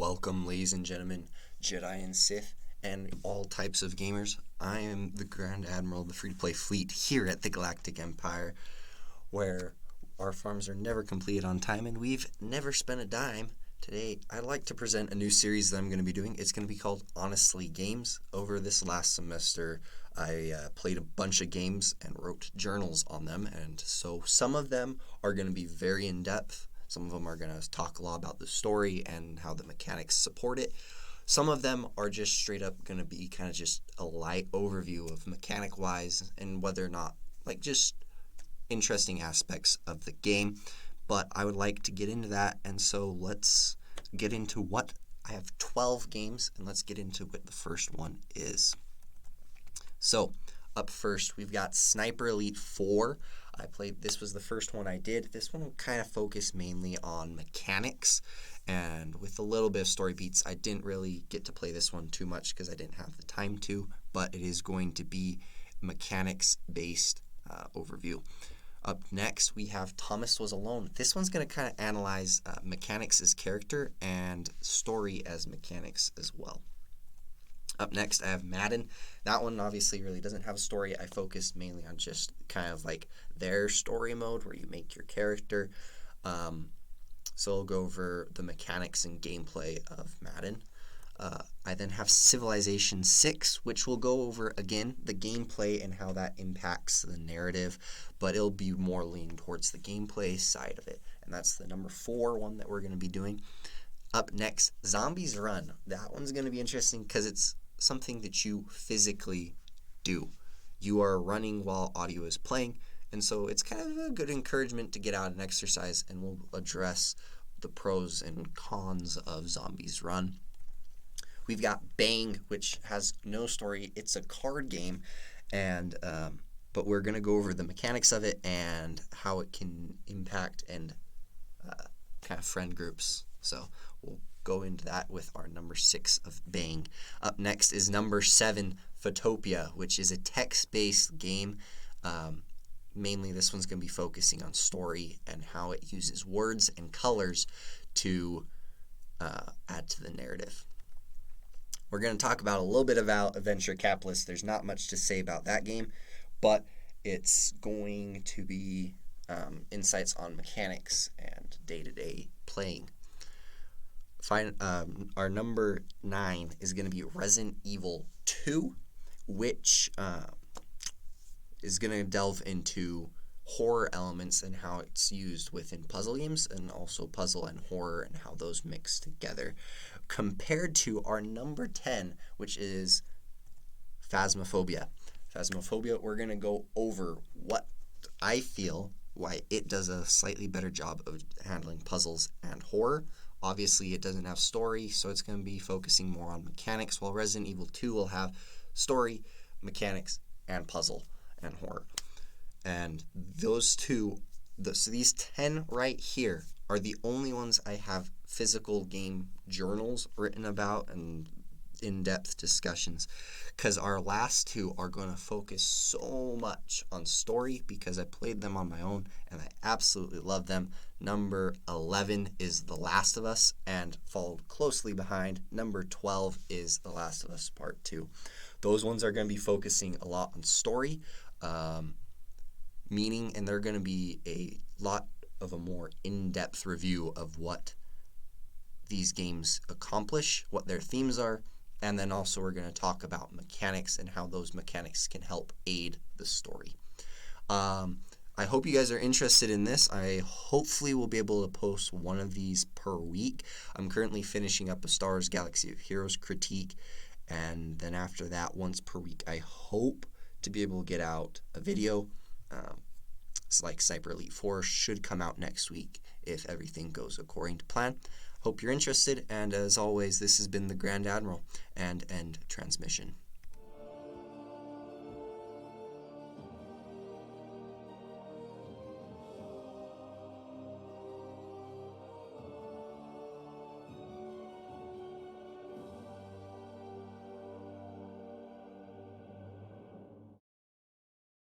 Welcome, ladies and gentlemen, Jedi and Sith, and all types of gamers. I am the Grand Admiral of the free-to-play fleet here at the Galactic Empire, where our farms are never completed on time and we've never spent a dime. Today, I'd like to present a new series that I'm going to be doing. It's going to be called Honestly Games. Over this last semester, I played a bunch of games and wrote journals on them, and so some of them are going to be very in-depth. Some of them are going to talk a lot about the story and how the mechanics support it. Some of them are just straight up going to be kind of just a light overview of mechanic-wise and whether or not, just interesting aspects of the game. But I would like to get into that, and so let's get into what I have 12 games, and let's get into what the first one is. So, up first, we've got Sniper Elite 4. This was the first one I did. This one will kind of focus mainly on mechanics, and with a little bit of story beats. I didn't really get to play this one too much because I didn't have the time to, but it is going to be mechanics-based overview. Up next, we have Thomas Was Alone. This one's going to kind of analyze mechanics as character and story as mechanics as well. Up next, I have Madden. That one obviously really doesn't have a story. I focused mainly on just kind of like their story mode where you make your character. So I'll go over the mechanics and gameplay of Madden. I then have Civilization 6, which will go over, again, the gameplay and how that impacts the narrative, but it'll be more leaning towards the gameplay side of it. And that's the number 4 one that we're going to be doing. Up next, Zombies Run. That one's going to be interesting because it's something that you physically do. You are running while audio is playing, and so it's kind of a good encouragement to get out and exercise, and we'll address the pros and cons of Zombies Run. We've got Bang, which has no story. It's a card game, and but we're going to go over the mechanics of it and how it can impact and kind of friend groups. So we'll go into that with our number 6 of Bang. Up next is number 7, Photopia, which is a text-based game. Mainly this one's going to be focusing on story and how it uses words and colors to add to the narrative. We're going to talk about a little bit about Adventure Capitalist. There's not much to say about that game, but it's going to be insights on mechanics and day-to-day playing. Our number 9 is going to be Resident Evil 2, which is going to delve into horror elements and how it's used within puzzle games, and also puzzle and horror and how those mix together, compared to our number 10, which is Phasmophobia. Phasmophobia, we're going to go over what I feel why it does a slightly better job of handling puzzles and horror. Obviously, it doesn't have story, so it's going to be focusing more on mechanics, while Resident Evil 2 will have story, mechanics, and puzzle and horror. And those two, so these 10 right here are the only ones I have physical game journals written about and in-depth discussions, because our last 2 are going to focus so much on story because I played them on my own and I absolutely love them. Number 11 is The Last of Us, and followed closely behind, number 12 is The Last of Us Part 2. Those ones are going to be focusing a lot on story, meaning, and they're going to be a lot of a more in-depth review of what these games accomplish, what their themes are, and then also we're going to talk about mechanics and how those mechanics can help aid the story. I hope you guys are interested in this. I hopefully will be able to post one of these per week. I'm currently finishing up a Star Wars Galaxy of Heroes critique, and then after that, once per week, I hope to be able to get out a video. It's like Sniper Elite 4 should come out next week if everything goes according to plan. Hope you're interested, and as always, this has been the Grand Admiral and end transmission.